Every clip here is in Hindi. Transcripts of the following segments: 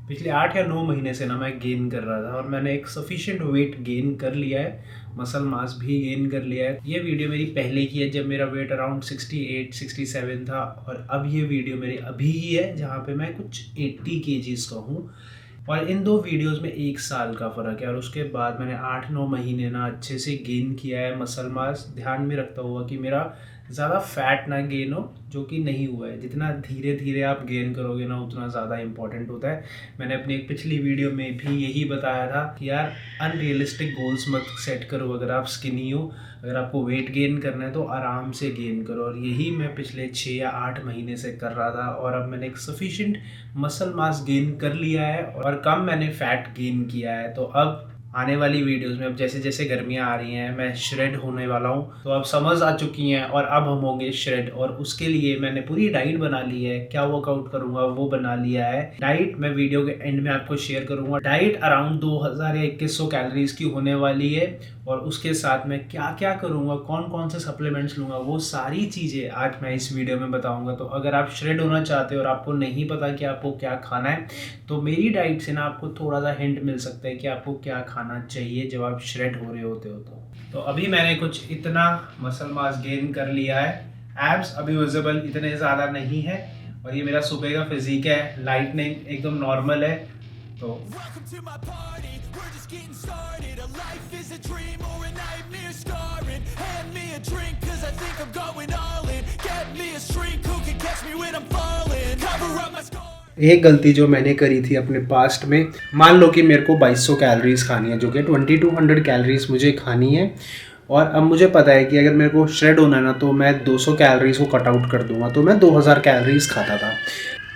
पिछले 8 या 9 महीने से ना मैं गेन कर रहा था और मैंने एक सफिशिएंट वेट गेन कर लिया है, मसल मास भी गेन कर लिया है। ये वीडियो मेरी पहले की है जब मेरा वेट अराउंड 68 67 था, और अब ये वीडियो मेरी अभी ही है जहाँ पे मैं कुछ 80 केजीज़ का हूँ। और इन दो वीडियोस में 1 साल का फ़र्क है, और उसके बाद मैंने 8-9 महीने ना अच्छे से गेन किया है मसल मास, ध्यान में रखता हुआ कि मेरा ज़्यादा फैट ना गेन हो, जो कि नहीं हुआ है। जितना धीरे धीरे आप गेन करोगे ना उतना ज़्यादा इंपॉर्टेंट होता है। मैंने अपनी एक पिछली वीडियो में भी यही बताया था कि यार अनरियलिस्टिक गोल्स मत सेट करो। अगर आप स्किनी हो, अगर आपको वेट गेन करना है तो आराम से गेन करो, और यही मैं पिछले 6 या 8 महीने से कर रहा था। और अब मैंने एक सफिशिएंट मसल मास गेन कर लिया है और कम मैंने फैट गेन किया है। तो अब आने वाली वीडियोस में, अब जैसे जैसे गर्मियाँ आ रही हैं, मैं श्रेड होने वाला हूँ। तो अब समझ आ चुकी हैं, और अब हम होंगे श्रेड। और उसके लिए मैंने पूरी डाइट बना ली है, क्या वर्कआउट करूँगा वो बना लिया है। डाइट मैं वीडियो के एंड में आपको शेयर करूँगा। डाइट अराउंड 2000 या 2100 कैलोरीज की होने वाली है, और उसके साथ मैं क्या क्या करूँगा, कौन कौन से सप्लीमेंट्स लूँगा, वो सारी चीज़ें आज मैं इस वीडियो में बताऊँगा। तो अगर आप श्रेड होना चाहते हो और आपको नहीं पता कि आपको क्या खाना है, तो मेरी डाइट से ना आपको थोड़ा सा हिंट मिल सकता है कि आपको क्या खाना चाहिए जब आप श्रेड हो रहे होते हो। तो अभी मैंने कुछ इतना मसल मास गेन कर लिया है। एब्स अभी विजिबल इतने ज़्यादा नहीं है, और ये मेरा सुबह का फिजिक है, लाइटनिंग एकदम नॉर्मल है। तो एक गलती जो मैंने करी थी अपने पास्ट में, मान लो कि मेरे को 2200 कैलोरीज खानी है, जो कि 2200 कैलोरीज मुझे खानी है। और अब मुझे पता है कि अगर मेरे को श्रेड होना है ना तो मैं 200 कैलोरीज को कट आउट कर दूंगा, तो मैं 2000 कैलोरीज खाता था।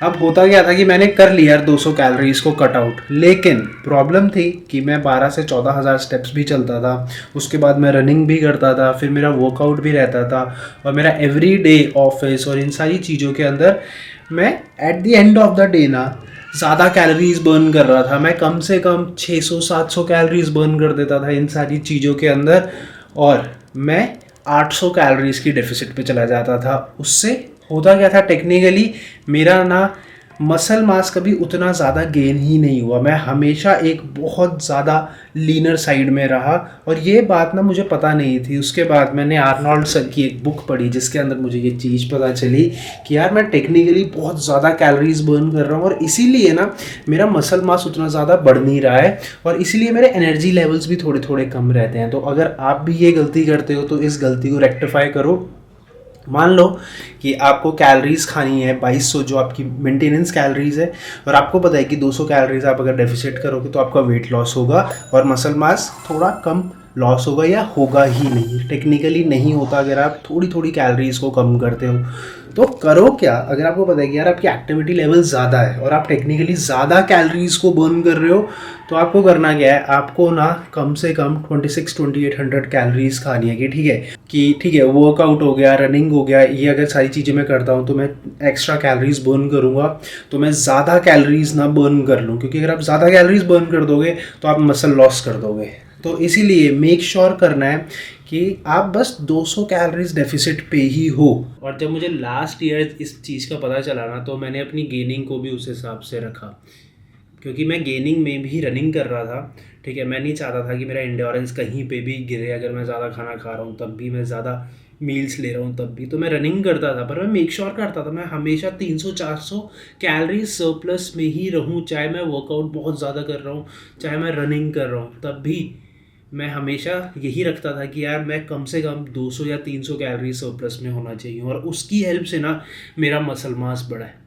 अब होता क्या था कि मैंने कर लिया 200 कैलोरीज को कट आउट, लेकिन प्रॉब्लम थी कि मैं 12 से 14 हज़ार स्टेप्स भी चलता था, उसके बाद मैं रनिंग भी करता था, फिर मेरा वर्कआउट भी रहता था, और मेरा एवरी डे ऑफिस और इन सारी चीज़ों के अंदर मैं at the end of the day ना ज़्यादा कैलोरीज बर्न कर रहा था। मैं कम से कम 600-700 कैलोरीज बर्न कर देता था इन सारी चीज़ों के अंदर, और मैं 800 कैलोरीज की डेफिसिट पे चला जाता था। उससे होता क्या था, टेक्निकली मेरा ना मसल मास कभी उतना ज़्यादा गेन ही नहीं हुआ। मैं हमेशा एक बहुत ज़्यादा लीनर साइड में रहा, और ये बात ना मुझे पता नहीं थी। उसके बाद मैंने आर्नोल्ड सर की एक बुक पढ़ी जिसके अंदर मुझे ये चीज़ पता चली कि यार मैं टेक्निकली बहुत ज़्यादा कैलोरीज बर्न कर रहा हूँ, और इसीलिए ना मेरा मसल मास उतना ज़्यादा बढ़ नहीं रहा है, और इसीलिए मेरे एनर्जी लेवल्स भी थोड़े थोड़े कम रहते हैं। तो अगर आप भी ये गलती करते हो तो इस गलती को रेक्टिफाई करो। मान लो कि आपको कैलोरीज खानी है 2200, जो आपकी मेंटेनेंस कैलोरीज है, और आपको पता है कि 200 कैलोरीज आप अगर डेफिसिट करोगे तो आपका वेट लॉस होगा और मसल मास थोड़ा कम लॉस होगा, या होगा ही नहीं, टेक्निकली नहीं होता अगर आप थोड़ी थोड़ी कैलोरीज को कम करते हो। तो करो क्या, अगर आपको पता है कि यार आपकी एक्टिविटी लेवल ज़्यादा है और आप टेक्निकली ज़्यादा कैलोरीज को बर्न कर रहे हो, तो आपको करना क्या है, आपको ना कम से कम 2600-2800 कैलोरीज खानी है। कि ठीक है वर्कआउट हो गया, रनिंग हो गया, ये अगर सारी चीज़ें मैं करता हूँ तो मैं एक्स्ट्रा कैलोरीज बर्न करूँगा, तो मैं ज़्यादा कैलोरीज ना बर्न कर लूँ, क्योंकि अगर आप ज़्यादा कैलोरीज बर्न कर दोगे तो आप मसल लॉस कर दोगे। तो इसीलिए मेक श्योर करना है कि आप बस 200 कैलोरीज डेफिसिट पे ही हो। और जब मुझे लास्ट ईयर इस चीज़ का पता चला ना, तो मैंने अपनी गेनिंग को भी उस हिसाब से रखा, क्योंकि मैं गेनिंग में भी रनिंग कर रहा था। ठीक है, मैं नहीं चाहता था कि मेरा एंड्योरेंस कहीं पे भी गिरे, अगर मैं ज़्यादा खाना खा रहा हूँ तब भी, मैं ज़्यादा मील्स ले रहा हूँ तब भी। तो मैं रनिंग करता था, पर मैं मेक श्योर करता था मैं हमेशा 300-400 कैलोरी सरप्लस में ही रहूँ, चाहे मैं वर्कआउट बहुत ज़्यादा कर रहा हूँ, चाहे मैं रनिंग कर रहा हूँ, तब भी मैं हमेशा यही रखता था कि यार मैं कम से कम 200 या 300 कैलोरी सरप्लस में होना चाहिए, और उसकी हेल्प से ना मेरा मसल मास बढ़ा है।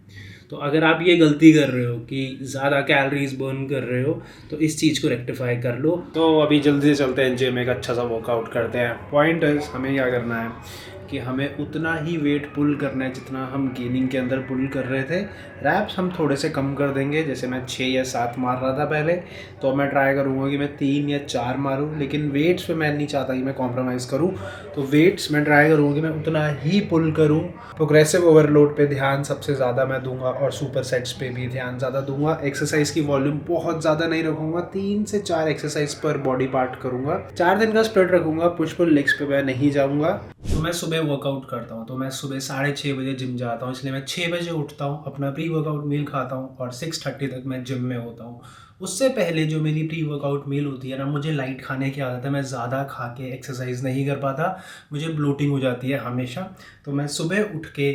तो अगर आप ये गलती कर रहे हो कि ज़्यादा कैलोरीज बर्न कर रहे हो, तो इस चीज़ को रेक्टिफाई कर लो। तो अभी जल्दी से चलते हैं जिम, एक अच्छा सा वर्कआउट करते हैं। पॉइंट है हमें क्या करना है कि हमें उतना ही वेट पुल करना है जितना हम गेनिंग के अंदर पुल कर रहे थे। रैप्स हम थोड़े से कम कर देंगे, जैसे मैं 6 या 7 मार रहा था पहले, तो मैं ट्राई करूँगा कि मैं 3 या 4 मारूँ, लेकिन वेट्स पे मैं नहीं चाहता कि मैं कॉम्प्रोमाइज़ करूँ। तो वेट्स मैं ट्राई करूँगा कि मैं उतना ही पुल करूँ। प्रोग्रेसिव ओवरलोड पे ध्यान सबसे ज़्यादा मैं दूंगा, और सुपर सेट्स पे भी ध्यान ज़्यादा दूंगा। एक्सरसाइज की वॉल्यूम बहुत ज़्यादा नहीं रखूँगा, 3 से 4 एक्सरसाइज पर बॉडी पार्ट करूँगा। 4 दिन का स्प्लिट रखूँगा, पुश पुल लेग्स पे मैं नहीं जाऊँगा। तो मैं सुबह सुबह वर्कआउट करता हूँ, तो मैं सुबह 6:30 बजे जिम जाता हूँ, इसलिए मैं 6 बजे उठता हूँ, अपना प्री वर्कआउट मील खाता हूँ और 6:30 तक मैं जिम में होता हूँ। उससे पहले जो मेरी प्री वर्कआउट मील होती है ना, मुझे लाइट खाने की आदत है, मैं ज़्यादा खा के एक्सरसाइज नहीं कर पाता, मुझे ब्लोटिंग हो जाती है हमेशा। तो मैं सुबह उठ के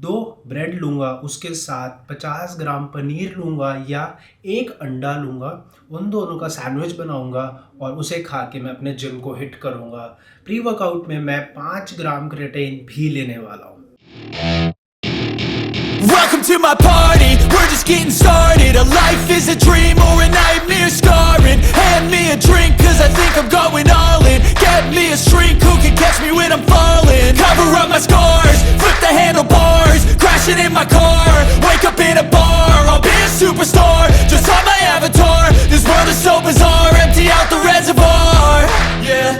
2 ब्रेड लूँगा, उसके साथ 50 ग्राम पनीर लूँगा या 1 अंडा लूँगा, उन दोनों का सैंडविच बनाऊँगा और उसे खा के मैं अपने जिम को हिट करूँगा। प्री वर्कआउट में मैं 5 ग्राम क्रेटीन भी लेने वाला हूँ। Welcome to my party, we're just getting started. A life is a dream or a nightmare scarring. Hand me a drink cause I think I'm going all in. Get me a shrink who can catch me when I'm falling. Cover up my scars, flip the handlebars. Crashing in my car, wake up in a bar. I'll be a superstar, just on my avatar. This world is so bizarre, empty out the reservoir. Yeah,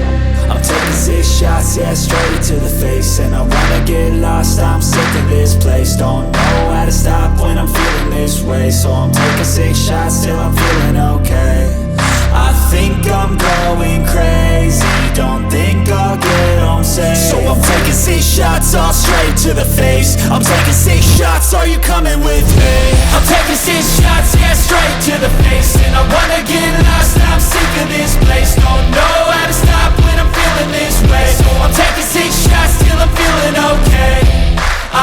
I'm taking 6 shots, yeah, straight to the face. And I wanna get lost, I'm sick of this place. Don't know how to stop when I'm feeling this way. So I'm taking 6 shots till I'm feeling okay. I think I'm going crazy, don't think I'll get home safe. So I'm taking 6 shots, all straight to the face. I'm taking 6 shots, are you coming with me? I'm taking 6 shots, yeah, straight to the face. And I wanna get lost, I'm sick of this place. Don't know how to stop when I'm feeling this way. So I'm taking 6 shots till I'm feeling okay.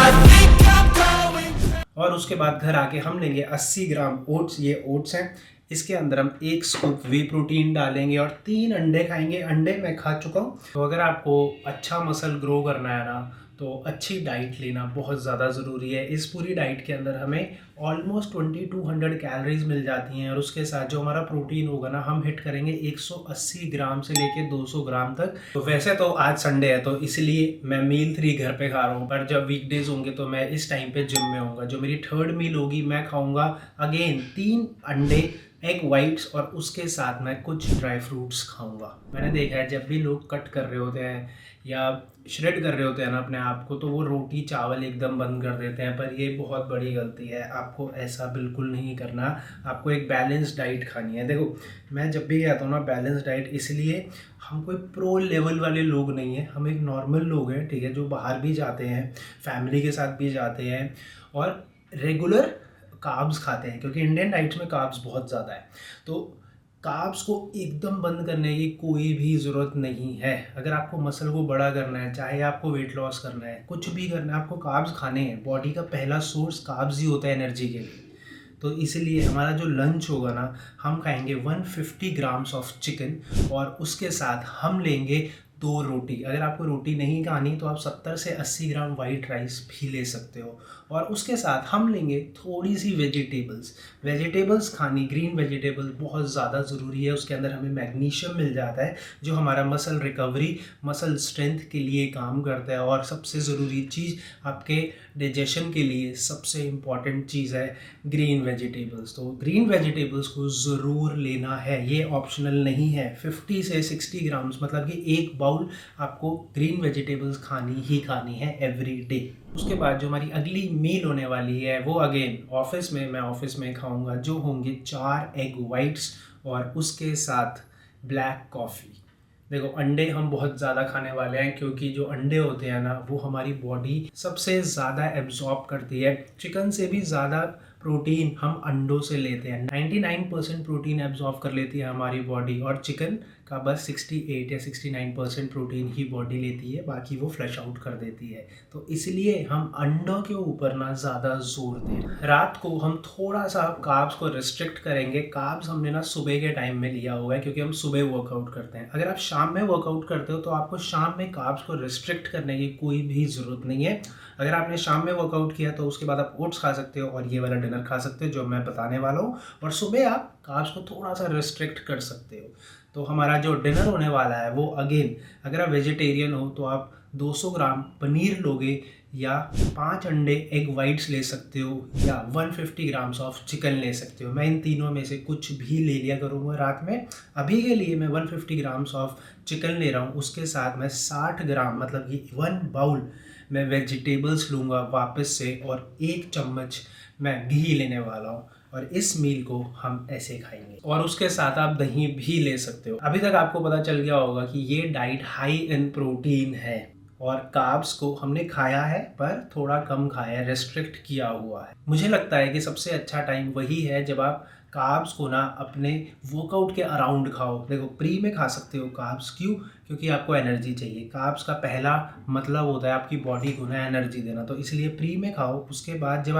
I think I'm going crazy. और उसके बाद घर आके हम लेंगे 80 ग्राम ओट्स, ये ओट्स हैं, इसके अंदर हम 1 स्कूप वे प्रोटीन डालेंगे और 3 अंडे खाएंगे। अंडे मैं खा चुका हूँ। तो अगर आपको अच्छा मसल ग्रो करना है ना, तो अच्छी डाइट लेना बहुत ज़्यादा ज़रूरी है। इस पूरी डाइट के अंदर हमें ऑलमोस्ट 2200 कैलोरीज मिल जाती हैं और उसके साथ जो हमारा प्रोटीन होगा ना, हम हिट करेंगे 180 ग्राम से लेके 200 ग्राम तक। तो वैसे तो आज संडे है तो इसलिए मैं मील 3 घर पे खा रहा हूँ, पर जब वीकडेज होंगे तो मैं इस टाइम पे जिम में होऊंगा। जो मेरी 3rd मील होगी, मैं खाऊंगा अगेन 3 अंडे, एग वाइट्स और उसके साथ मैं कुछ ड्राई फ्रूट्स खाऊंगा। मैंने देखा है जब भी लोग कट कर रहे होते हैं या श्रेड कर रहे होते हैं ना अपने आप को, तो वो रोटी चावल एकदम बंद कर देते हैं, पर ये बहुत बड़ी गलती है। आपको ऐसा बिल्कुल नहीं करना, आपको एक बैलेंस डाइट खानी है। देखो, मैं जब भी कहता हूँ ना बैलेंस डाइट, इसलिए हम कोई प्रो लेवल वाले लोग नहीं हैं, हम एक नॉर्मल लोग हैं, ठीक है, जो बाहर भी जाते हैं, फैमिली के साथ भी जाते हैं और रेगुलर कार्ब्स खाते हैं, क्योंकि इंडियन डाइट्स में कार्ब्स बहुत ज़्यादा है। तो कार्ब्स को एकदम बंद करने की कोई भी ज़रूरत नहीं है। अगर आपको मसल को बड़ा करना है, चाहे आपको वेट लॉस करना है, कुछ भी करना है, आपको कार्ब्स खाने हैं। बॉडी का पहला सोर्स कार्ब्स ही होता है एनर्जी के लिए। तो इसलिए हमारा जो लंच होगा ना, हम खाएंगे 150 ग्राम्स ऑफ चिकन और उसके साथ हम लेंगे 2 रोटी। अगर आपको रोटी नहीं खानी तो आप 70 से 80 ग्राम वाइट राइस भी ले सकते हो। और उसके साथ हम लेंगे थोड़ी सी वेजिटेबल्स खानी, ग्रीन वेजिटेबल्स बहुत ज़्यादा ज़रूरी है। उसके अंदर हमें मैग्नीशियम मिल जाता है जो हमारा मसल रिकवरी, मसल स्ट्रेंथ के लिए काम करता है। और सबसे ज़रूरी चीज़ आपके डाइजेशन के लिए सबसे इम्पॉर्टेंट चीज़ है ग्रीन वेजिटेबल्स। तो ग्रीन वेजिटेबल्स को ज़रूर लेना है, ये ऑप्शनल नहीं है। 50 से 60 ग्राम्स, मतलब कि 1 बाउल आपको ग्रीन वेजिटेबल्स खानी ही खानी है एवरी डे। उसके बाद जो हमारी अगली मील होने वाली है वो अगेन मैं ऑफिस में खाऊंगा, जो होंगे 4 एग वाइट्स और उसके साथ ब्लैक कॉफ़ी। देखो, अंडे हम बहुत ज़्यादा खाने वाले हैं, क्योंकि जो अंडे होते हैं ना, वो हमारी बॉडी सबसे ज़्यादा एब्जॉर्ब करती है। चिकन से भी ज़्यादा प्रोटीन हम अंडों से लेते हैं। 99% प्रोटीन एब्जॉर्ब कर लेती है हमारी बॉडी, और चिकन का बस 68 या 69% प्रोटीन ही बॉडी लेती है, बाकी वो फ्लश आउट कर देती है। तो इसलिए हम अंडों के ऊपर ना ज़्यादा जोर दें। रात को हम थोड़ा सा कार्ब्स को रिस्ट्रिक्ट करेंगे। कार्ब्स हमने ना सुबह के टाइम में लिया हुआ है, क्योंकि हम सुबह वर्कआउट करते हैं। अगर आप शाम में वर्कआउट करते हो तो आपको शाम में कार्ब्स को रिस्ट्रिक्ट करने की कोई भी ज़रूरत नहीं है। अगर आपने शाम में वर्कआउट किया तो उसके बाद आप ओट्स खा सकते हो और ये वाला डिनर खा सकते हो जो मैं बताने वाला हूँ, और सुबह आप कार्ब्स को थोड़ा सा रिस्ट्रिक्ट कर सकते हो। तो हमारा जो डिनर होने वाला है वो अगेन, अगर आप वेजिटेरियन हो तो आप 200 ग्राम पनीर लोगे या 5 अंडे एग वाइट्स ले सकते हो या 150 ग्राम्स ऑफ चिकन ले सकते हो। मैं इन तीनों में से कुछ भी ले लिया करूँगा रात में। अभी के लिए मैं 150 ग्राम्स ऑफ चिकन ले रहा हूँ, उसके साथ मैं 60 ग्राम, मतलब कि 1 बाउल मैं वेजिटेबल्स लूँगा वापस से, और 1 चम्मच मैं घी लेने वाला हूँ। और इस मील को हम ऐसे खाएंगे, और उसके साथ आप दही भी ले सकते हो। अभी तक आपको पता चल गया होगा कि ये डाइट हाई इन प्रोटीन है। और कार्ब्स को हमने खाया है पर थोड़ा कम खाया है, रेस्ट्रिक्ट किया हुआ है। मुझे लगता है कि सबसे अच्छा टाइम वही है जब आप कार्ब्स को ना अपने वर्कआउट के अराउंड खाओ। देखो प्री में खा सकते हो कार्ब्स, क्यों? क्योंकि आपको एनर्जी चाहिए। कार्ब्स का पहला मतलब होता है आपकी बॉडी को ना एनर्जी देना, तो इसलिए प्री में खाओ। उसके बाद जब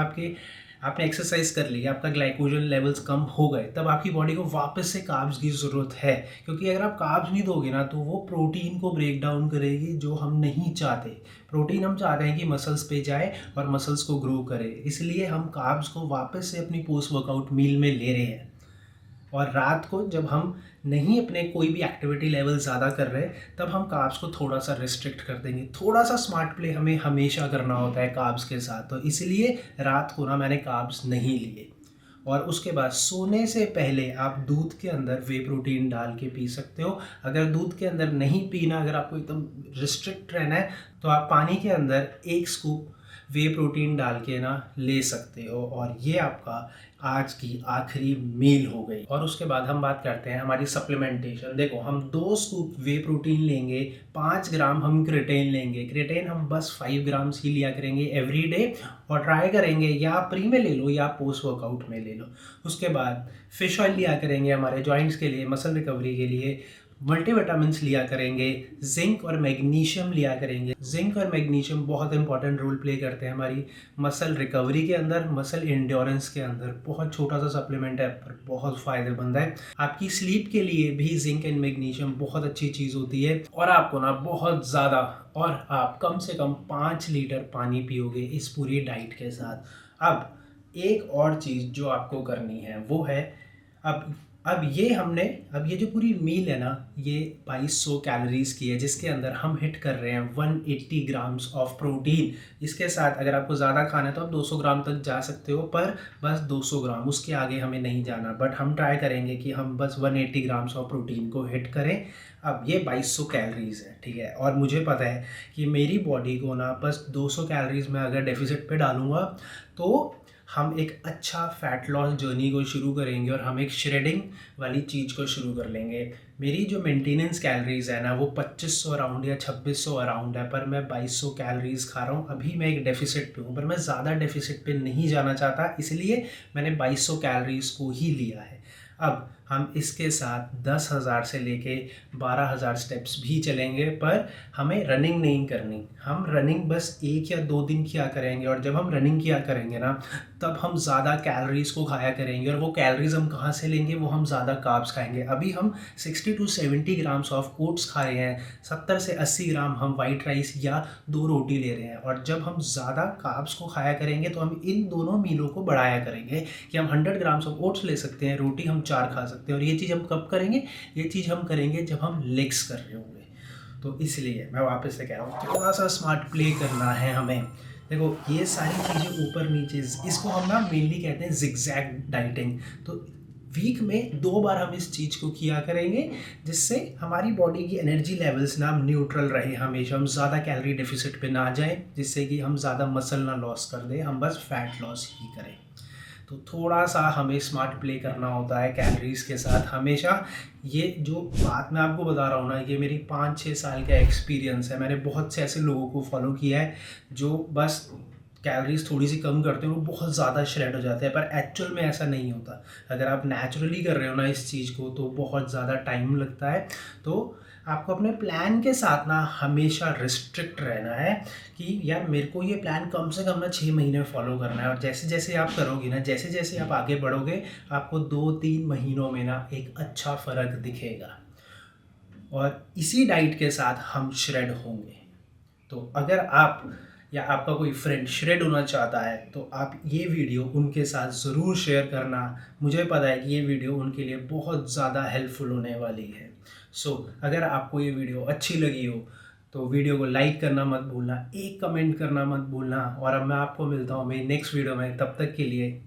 आपने एक्सरसाइज कर ली, आपका ग्लाइकोजन लेवल्स कम हो गए, तब आपकी बॉडी को वापस से कार्ब्स की ज़रूरत है, क्योंकि अगर आप कार्ब्स नहीं दोगे ना तो वो प्रोटीन को ब्रेक डाउन करेगी, जो हम नहीं चाहते। प्रोटीन हम चाहते हैं कि मसल्स पे जाए और मसल्स को ग्रो करे, इसलिए हम कार्ब्स को वापस से अपनी पोस्ट वर्कआउट मील में ले रहे हैं। और रात को जब हम नहीं अपने कोई भी एक्टिविटी लेवल ज़्यादा कर रहे, तब हम कार्ब्स को थोड़ा सा रिस्ट्रिक्ट कर देंगे। थोड़ा सा स्मार्ट प्ले हमें हमेशा करना होता है कार्ब्स के साथ, तो इसलिए रात को ना मैंने कार्ब्स नहीं लिए। और उसके बाद सोने से पहले आप दूध के अंदर वे प्रोटीन डाल के पी सकते हो। अगर दूध के अंदर नहीं पीना, अगर आपको एकदम रिस्ट्रिक्ट रहना है, तो आप पानी के अंदर 1 स्कूप वे प्रोटीन डाल के ना ले सकते हो। और ये आपका आज की आखिरी मील हो गई। और उसके बाद हम बात करते हैं हमारी सप्लीमेंटेशन। देखो हम 2 स्कूप वे प्रोटीन लेंगे, 5 ग्राम हम क्रिएटिन लेंगे। क्रिएटिन हम बस 5 ग्राम्स ही लिया करेंगे एवरी डे, और ट्राई करेंगे या प्री में ले लो या पोस्ट वर्कआउट में ले लो। उसके बाद फिश ऑयल लिया करेंगे हमारे जॉइंट्स के लिए, मसल रिकवरी के लिए। मल्टीविटामिन्स लिया करेंगे, जिंक और मैग्नीशियम लिया करेंगे। जिंक और मैग्नीशियम बहुत इंपॉर्टेंट रोल प्ले करते हैं हमारी मसल रिकवरी के अंदर, मसल इंड्योरेंस के अंदर। बहुत छोटा सा सप्लीमेंट है पर बहुत फ़ायदेमंद है। आपकी स्लीप के लिए भी जिंक एंड मैग्नीशियम बहुत अच्छी चीज़ होती है। और आपको ना बहुत ज़्यादा, और आप कम से कम 5 लीटर पानी पियोगे इस पूरी डाइट के साथ। अब एक और चीज़ जो आपको करनी है वो है, अब ये जो पूरी मील है ना, ये 2200 कैलोरीज की है, जिसके अंदर हम हिट कर रहे हैं 180 ग्राम्स ऑफ प्रोटीन। इसके साथ अगर आपको ज़्यादा खाना है तो आप 200 ग्राम तक जा सकते हो, पर बस 200 ग्राम, उसके आगे हमें नहीं जाना। बट हम ट्राई करेंगे कि हम बस 180 ग्राम्स ऑफ प्रोटीन को हिट करें। अब ये 2200 कैलोरीज है, ठीक है। और मुझे पता है कि मेरी बॉडी को ना बस 200 कैलोरीज में अगर डेफिसिट पे डालूंगा तो हम एक अच्छा फैट लॉस जर्नी को शुरू करेंगे और हम एक श्रेडिंग वाली चीज़ को शुरू कर लेंगे। मेरी जो मेंटेनेंस कैलोरीज है ना वो 2500 अराउंड या 2600 अराउंड है, पर मैं 2200 कैलोरीज खा रहा हूँ। अभी मैं एक डेफिसिट पे हूँ, पर मैं ज़्यादा डेफिसिट पे नहीं जाना चाहता, इसलिए मैंने 2200 कैलोरीज को ही लिया है। अब हम इसके साथ 10,000 से लेके 12,000 स्टेप्स भी चलेंगे, पर हमें रनिंग नहीं करनी। हम रनिंग बस 1 या 2 दिन किया करेंगे, और जब हम रनिंग किया करेंगे ना तब हम ज़्यादा कैलोरीज़ को खाया करेंगे। और वो कैलोरीज हम कहाँ से लेंगे? वो हम ज़्यादा कार्ब्स खाएंगे। अभी हम 60 to 70 ग्राम्स ऑफ ओट्स खा रहे हैं, 70 से 80 ग्राम हम वाइट राइस या 2 रोटी ले रहे हैं। और जब हम ज़्यादा कार्ब्स को खाया करेंगे तो हम इन दोनों मीलों को बढ़ाया करेंगे कि हम 100 ग्राम्स ऑफ ओट्स ले सकते हैं, रोटी हम 4 खा सकते हैं। और ये चीज़ हम कब करेंगे? ये चीज़ हम करेंगे जब हम लेग्स कर रहे होंगे। तो इसलिए मैं वापस से कह रहा हूँ, थोड़ा सा स्मार्ट प्ले करना है हमें। देखो ये सारी चीज़ें ऊपर नीचे, इसको हम ना मेनली कहते हैं जिगजैग डाइटिंग। तो वीक में 2 बार हम इस चीज़ को किया करेंगे, जिससे हमारी बॉडी की एनर्जी लेवल्स ना न्यूट्रल रहे हमेशा। हम ज़्यादा कैलोरी डेफिसिट पे ना जाए, जिससे कि हम ज़्यादा मसल ना लॉस कर दें, हम बस फैट लॉस ही करें। तो थोड़ा सा हमें स्मार्ट प्ले करना होता है कैलोरीज़ के साथ हमेशा। ये जो बात मैं आपको बता रहा हूँ ना, ये मेरी 5-6 साल का एक्सपीरियंस है। मैंने बहुत से ऐसे लोगों को फॉलो किया है जो बस कैलोरीज थोड़ी सी कम करते हैं, वो बहुत ज़्यादा श्रेड हो जाते हैं, पर एक्चुअल में ऐसा नहीं होता। अगर आप नेचुरली कर रहे हो ना इस चीज़ को तो बहुत ज़्यादा टाइम लगता है। तो आपको अपने प्लान के साथ ना हमेशा रिस्ट्रिक्ट रहना है कि यार मेरे को ये प्लान कम से कम ना 6 महीने फॉलो करना है। और जैसे जैसे आप करोगे ना, जैसे जैसे आप आगे बढ़ोगे, आपको 2-3 महीनों में ना एक अच्छा फ़र्क दिखेगा। और इसी डाइट के साथ हम श्रेड होंगे। तो अगर आप या आपका कोई फ्रेंड श्रेड होना चाहता है तो आप ये वीडियो उनके साथ ज़रूर शेयर करना। मुझे पता है कि ये वीडियो उनके लिए बहुत ज़्यादा हेल्पफुल होने वाली है। सो अगर आपको ये वीडियो अच्छी लगी हो तो वीडियो को लाइक करना मत भूलना, एक कमेंट करना मत भूलना। और अब मैं आपको मिलता हूँ मेरी नेक्स्ट वीडियो में, तब तक के लिए